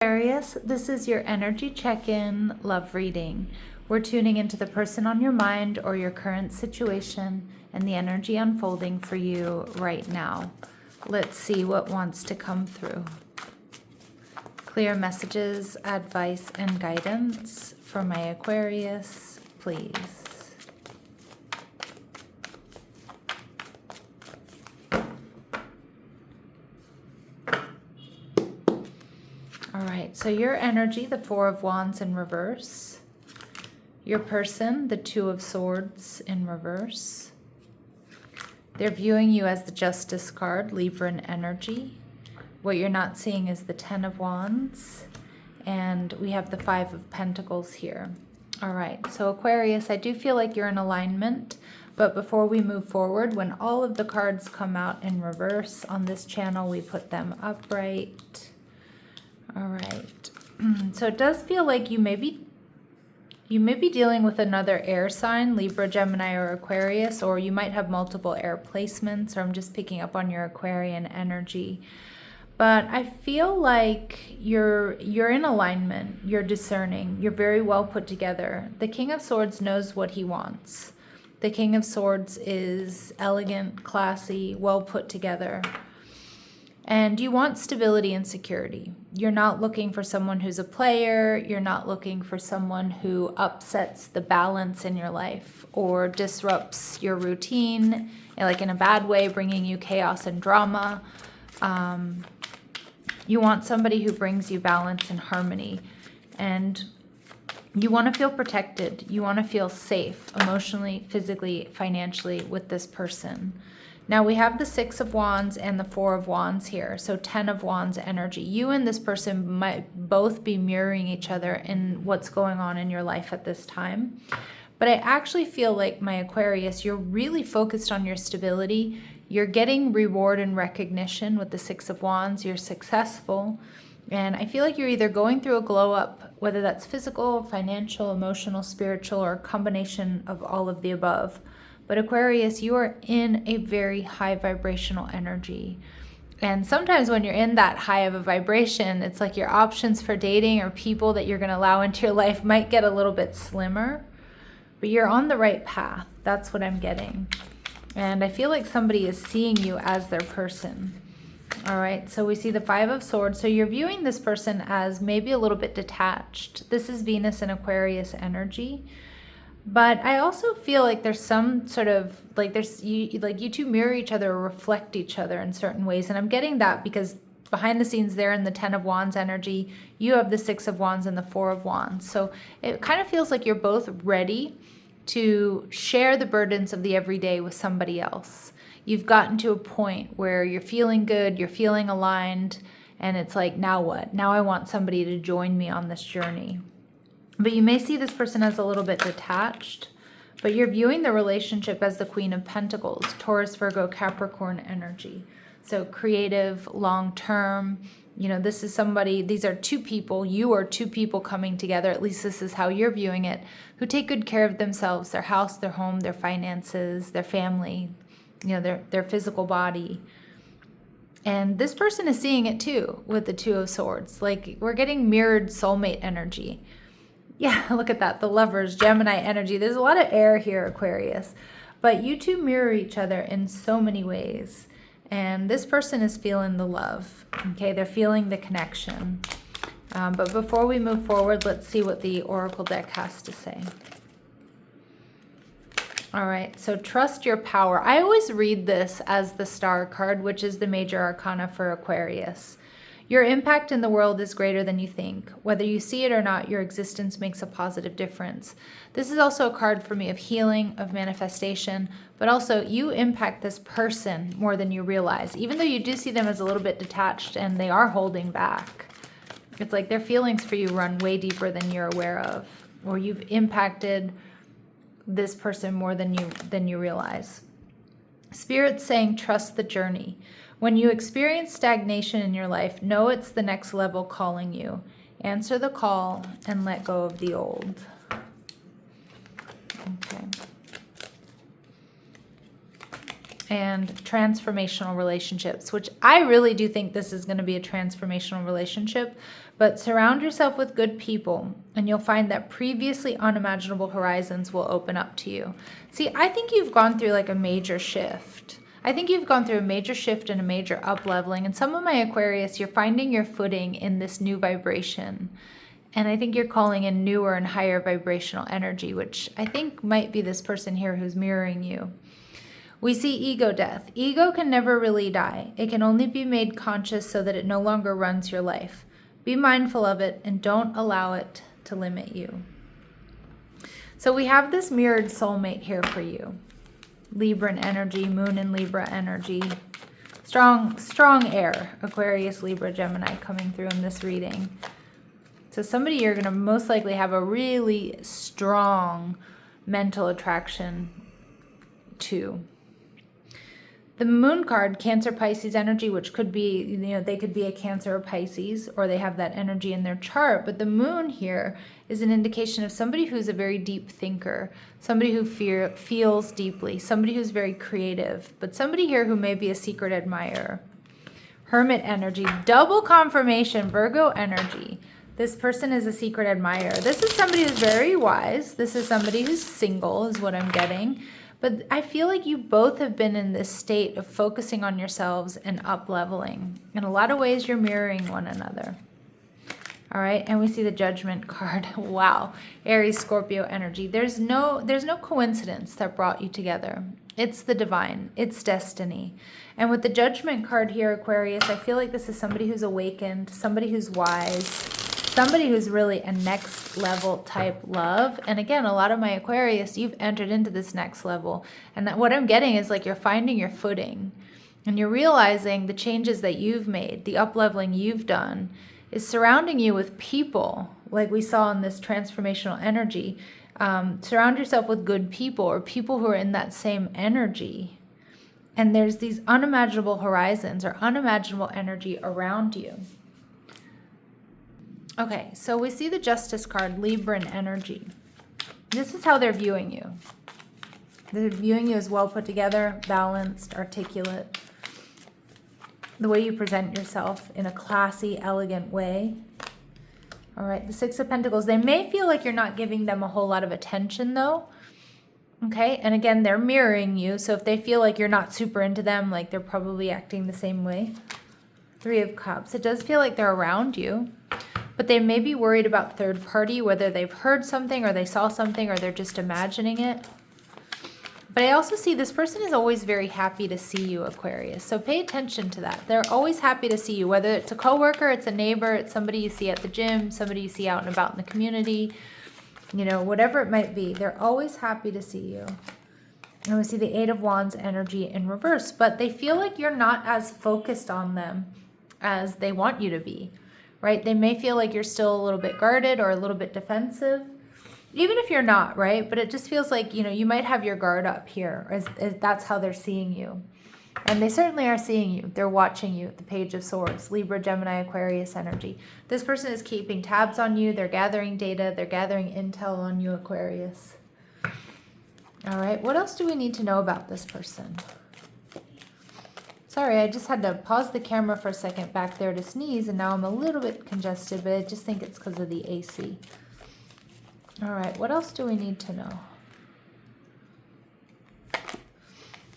Aquarius, this is your energy check-in love reading. We're tuning into the person on your mind or your current situation and the energy unfolding for you right now. Let's see what wants to come through. Clear messages, advice, and guidance for my Aquarius, please. All right, so your energy, the Four of Wands in reverse. Your person, the Two of Swords in reverse. They're viewing you as the Justice card, Libran energy. What you're not seeing is the Ten of Wands. And we have the Five of Pentacles here. All right, so Aquarius, I do feel like you're in alignment. But before we move forward, when all of the cards come out in reverse on this channel, we put them upright. All right, so it does feel like you may be dealing with another air sign, Libra, Gemini, or Aquarius, or you might have multiple air placements, or I'm just picking up on your Aquarian energy. But I feel like you're in alignment, you're discerning, you're very well put together. The King of Swords knows what he wants. The King of Swords is elegant, classy, well put together. And you want stability and security. You're not looking for someone who's a player. You're not looking for someone who upsets the balance in your life or disrupts your routine, like in a bad way, bringing you chaos and drama. You want somebody who brings you balance and harmony. And you want to feel protected. You want to feel safe emotionally, physically, financially with this person. Now we have the Six of Wands and the Four of Wands here, so Ten of Wands energy. You and this person might both be mirroring each other in what's going on in your life at this time. But I actually feel like, my Aquarius, you're really focused on your stability. You're getting reward and recognition with the Six of Wands. You're successful. And I feel like you're either going through a glow up, whether that's physical, financial, emotional, spiritual, or a combination of all of the above. But Aquarius, you are in a very high vibrational energy. And sometimes when you're in that high of a vibration, it's like your options for dating or people that you're going to allow into your life might get a little bit slimmer. But you're on the right path. That's what I'm getting. And I feel like somebody is seeing you as their person. All right, so we see the Five of Swords. So you're viewing this person as maybe a little bit detached. This is Venus and Aquarius energy. But I also feel like there's some sort of, like you two mirror each other or reflect each other in certain ways. And I'm getting that because behind the scenes there in the Ten of Wands energy, you have the Six of Wands and the Four of Wands. So it kind of feels like you're both ready to share the burdens of the everyday with somebody else. You've gotten to a point where you're feeling good, you're feeling aligned, and it's like, now what? Now I want somebody to join me on this journey. But you may see this person as a little bit detached, but you're viewing the relationship as the Queen of Pentacles, Taurus, Virgo, Capricorn energy. So creative, long-term, this is somebody, these are two people, you are two people coming together, at least this is how you're viewing it, who take good care of themselves, their house, their home, their finances, their family, their physical body. And this person is seeing it too with the Two of Swords. Like, we're getting mirrored soulmate energy. Yeah, look at that. The Lovers, Gemini energy. There's a lot of air here, Aquarius. But you two mirror each other in so many ways. And this person is feeling the love. Okay, they're feeling the connection. But before we move forward, let's see what the Oracle deck has to say. All right, so trust your power. I always read this as the Star card, which is the major arcana for Aquarius. Your impact in the world is greater than you think. Whether you see it or not, your existence makes a positive difference. This is also a card for me of healing, of manifestation, but also you impact this person more than you realize. Even though you do see them as a little bit detached and they are holding back, it's like their feelings for you run way deeper than you're aware of, or you've impacted this person more than you realize. Spirit's saying, trust the journey. When you experience stagnation in your life, know it's the next level calling you. Answer the call and let go of the old. Okay. and transformational relationships, which I really do think this is going to be a transformational relationship. But surround yourself with good people, and you'll find that previously unimaginable horizons will open up to you. See, I think you've gone through like a major shift. I think you've gone through a major shift and a major up-leveling. And some of my Aquarius, you're finding your footing in this new vibration. And I think you're calling in newer and higher vibrational energy, which I think might be this person here who's mirroring you. We see ego death. Ego can never really die. It can only be made conscious so that it no longer runs your life. Be mindful of it and don't allow it to limit you. So we have this mirrored soulmate here for you. Libran energy, moon and Libra energy. Strong air, Aquarius, Libra, Gemini coming through in this reading. So somebody you're going to most likely have a really strong mental attraction to. The moon card, Cancer, Pisces energy, which could be, you know, they could be a Cancer or Pisces, or they have that energy in their chart. But the moon here is an indication of somebody who's a very deep thinker, somebody who feels deeply, somebody who's very creative, but somebody here who may be a secret admirer. Hermit energy, double confirmation, Virgo energy. This person is a secret admirer. This is somebody who's very wise. This is somebody who's single, is what I'm getting. But I feel like you both have been in this state of focusing on yourselves and up-leveling. In a lot of ways, you're mirroring one another. All right, and we see the Judgment card. Wow, Aries, Scorpio energy. There's no coincidence that brought you together. It's the divine. It's destiny. And with the Judgment card here, Aquarius, I feel like this is somebody who's awakened, somebody who's wise, somebody who's really a next level type love. And again, a lot of my Aquarius, you've entered into this next level. And that what I'm getting is like you're finding your footing. And you're realizing the changes that you've made, the up-leveling you've done, is surrounding you with people, like we saw in this transformational energy. Surround yourself with good people, or people who are in that same energy. And there's these unimaginable horizons or unimaginable energy around you. Okay, so we see the Justice card, Libran energy. This is how they're viewing you. They're viewing you as well put together, balanced, articulate. The way you present yourself in a classy, elegant way. All right, the Six of Pentacles. They may feel like you're not giving them a whole lot of attention though. Okay, and again, they're mirroring you. So if they feel like you're not super into them, like they're probably acting the same way. Three of Cups. It does feel like they're around you. But they may be worried about third party, whether they've heard something or they saw something or they're just imagining it. But I also see this person is always very happy to see you, Aquarius. So pay attention to that. They're always happy to see you, whether it's a coworker, it's a neighbor, it's somebody you see at the gym, somebody you see out and about in the community, you know, whatever it might be. They're always happy to see you. And we see the Eight of Wands energy in reverse, but they feel like you're not as focused on them as they want you to be. Right? They may feel like you're still a little bit guarded or a little bit defensive, even if you're not, right? But it just feels like, you know, you might have your guard up here, as that's how they're seeing you. And they certainly are seeing you. They're watching you, the Page of Swords, Libra, Gemini, Aquarius energy. This person is keeping tabs on you. They're gathering data. They're gathering intel on you, Aquarius. All right, what else do we need to know about this person? Sorry, I just had to pause the camera for a second back there to sneeze, and now I'm a little bit congested, but I just think it's because of the AC. All right, what else do we need to know?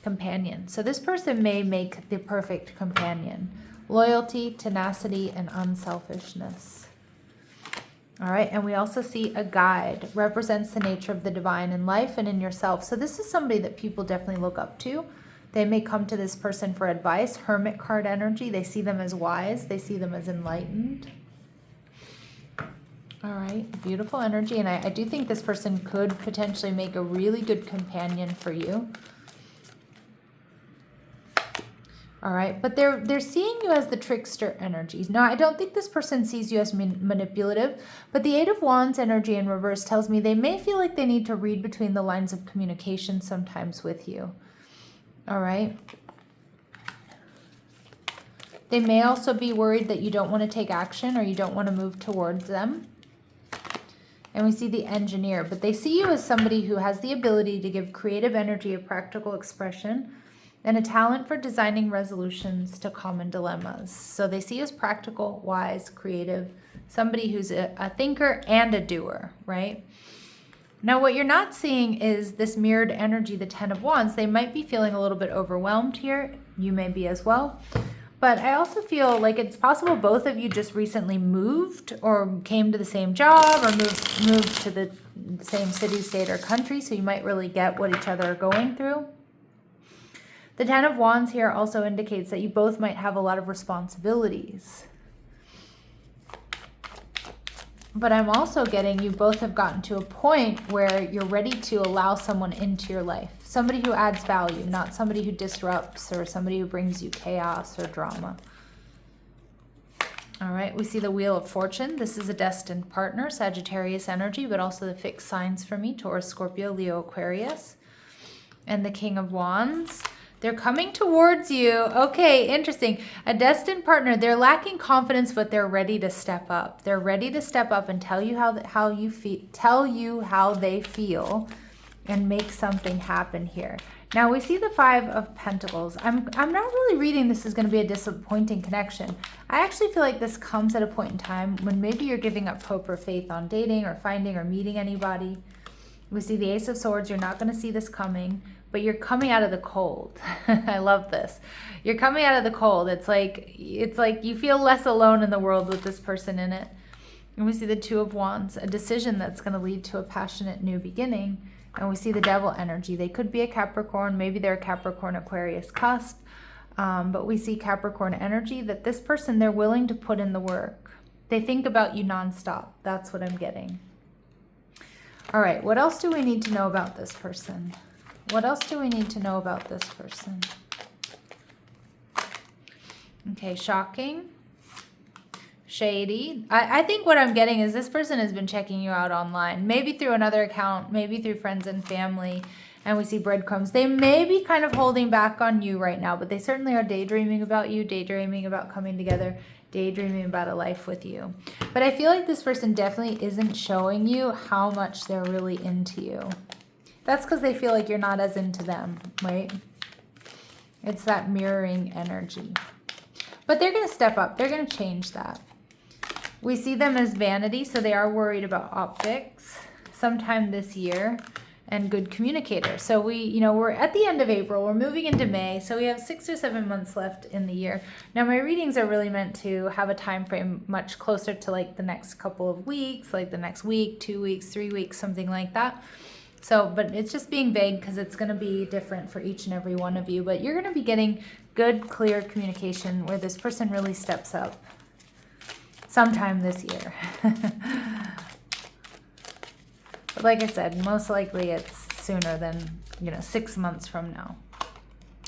Companion. So this person may make the perfect companion. Loyalty, tenacity, and unselfishness. All right, and we also see a guide. Represents the nature of the divine in life and in yourself. So this is somebody that people definitely look up to. They may come to this person for advice. Hermit card energy. They see them as wise. They see them as enlightened. All right. Beautiful energy. And I do think this person could potentially make a really good companion for you. All right. But they're seeing you as the trickster energies. Now, I don't think this person sees you as manipulative. But the Eight of Wands energy in reverse tells me they may feel like they need to read between the lines of communication sometimes with you. All right. They may also be worried that you don't want to take action or you don't want to move towards them. And we see the Engineer, but they see you as somebody who has the ability to give creative energy a practical expression. and a talent for designing resolutions to common dilemmas. So they see you as practical, wise, creative, somebody who's a thinker and a doer, right? Now, what you're not seeing is this mirrored energy, the 10 of Wands. They might be feeling a little bit overwhelmed here. You may be as well. But I also feel like it's possible both of you just recently moved or came to the same job or moved to the same city, state, or country. So you might really get what each other are going through. The 10 of Wands here also indicates that you both might have a lot of responsibilities. But I'm also getting you both have gotten to a point where you're ready to allow someone into your life. Somebody who adds value, not somebody who disrupts or somebody who brings you chaos or drama. All right, we see the Wheel of Fortune. This is a destined partner, Sagittarius energy, but also the fixed signs for me, Taurus, Scorpio, Leo, Aquarius. And the King of Wands. They're coming towards you. Okay, interesting. A destined partner, they're lacking confidence, but they're ready to step up. They're ready to step up and tell you how you feel, tell you how they feel, and make something happen here. Now we see the 5 of Pentacles. I'm not really reading this is going to be a disappointing connection. I actually feel like this comes at a point in time when maybe you're giving up hope or faith on dating or finding or meeting anybody. We see the Ace of Swords. You're not going to see this coming, but you're coming out of the cold. I love this. You're coming out of the cold. It's like you feel less alone in the world with this person in it. And we see the 2 of Wands, a decision that's going to lead to a passionate new beginning. And we see the Devil energy. They could be a Capricorn. Maybe they're a Capricorn Aquarius cusp. But we see Capricorn energy that this person, they're willing to put in the work. They think about you nonstop. That's what I'm getting. All right, what else do we need to know about this person? What else do we need to know about this person? Okay, shocking, shady. I think what I'm getting is this person has been checking you out online, maybe through another account, maybe through friends and family, and we see breadcrumbs. They may be kind of holding back on you right now, but they certainly are daydreaming about you, daydreaming about coming together, daydreaming about a life with you. But I feel like this person definitely isn't showing you how much they're really into you. That's because they feel like you're not as into them, right? It's that mirroring energy. But they're going to step up. They're going to change that. We see them as vanity, so they are worried about optics sometime this year, and good communicator. So we're at the end of April. We're moving into May, so we have 6 or 7 months left in the year. Now, my readings are really meant to have a time frame much closer to like the next couple of weeks, like the next week, 2 weeks, 3 weeks, something like that. So, but it's just being vague because it's going to be different for each and every one of you. But you're going to be getting good, clear communication where this person really steps up sometime this year. But like I said, most likely it's sooner than, 6 months from now.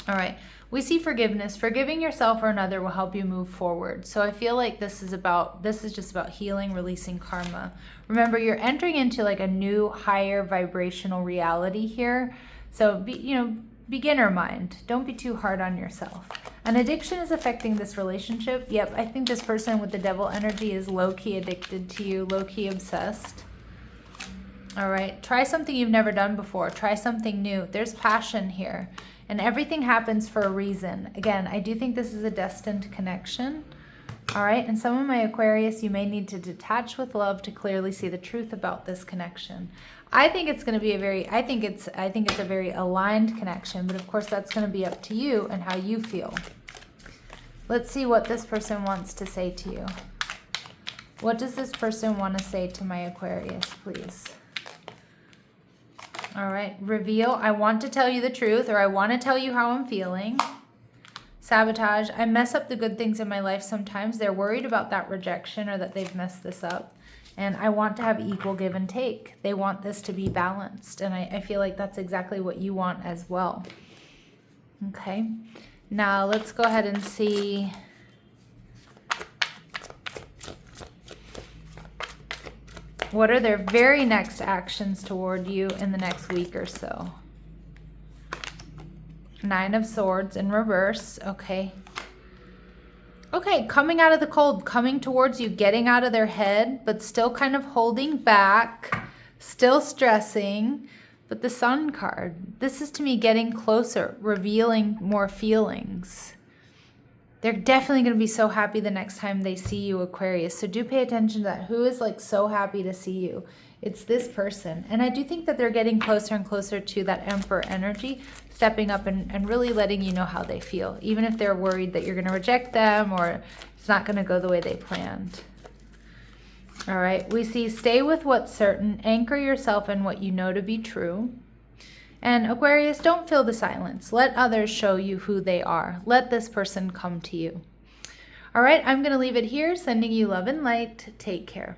All right. We see forgiveness. Forgiving yourself or another will help you move forward. So I feel like this is just about healing, releasing karma. Remember, you're entering into like a new higher vibrational reality here. So beginner mind. Don't be too hard on yourself. An addiction is affecting this relationship. Yep, I think this person with the Devil energy is low-key addicted to you, low-key obsessed. All right, try something you've never done before. Try something new. There's passion here. And everything happens for a reason. Again, I do think this is a destined connection. All right, and some of my Aquarius, you may need to detach with love to clearly see the truth about this connection. I think it's going to be I think it's a very aligned connection, but of course that's going to be up to you and how you feel. Let's see what this person wants to say to you. What does this person want to say to my Aquarius, please? All right, reveal. I want to tell you the truth, or I want to tell you how I'm feeling. Sabotage. I mess up the good things in my life sometimes. They're worried about that rejection or that they've messed this up. And I want to have equal give and take. They want this to be balanced. And I feel like that's exactly what you want as well. Okay. Now let's go ahead and see. What are their very next actions toward you in the next week or so? 9 of Swords in reverse. Okay. Okay, coming out of the cold, coming towards you, getting out of their head, but still kind of holding back, still stressing, But the Sun card, this is to me getting closer, revealing more feelings. They're definitely going to be so happy the next time they see you, Aquarius. So do pay attention to that. Who is like so happy to see you? It's this person. And I do think that they're getting closer and closer to that Emperor energy, stepping up and really letting you know how they feel, even if they're worried that you're going to reject them or it's not going to go the way they planned. All right, we see stay with what's certain, anchor yourself in what you know to be true. And Aquarius, don't fill the silence. Let others show you who they are. Let this person come to you. All right, I'm going to leave it here, sending you love and light. Take care.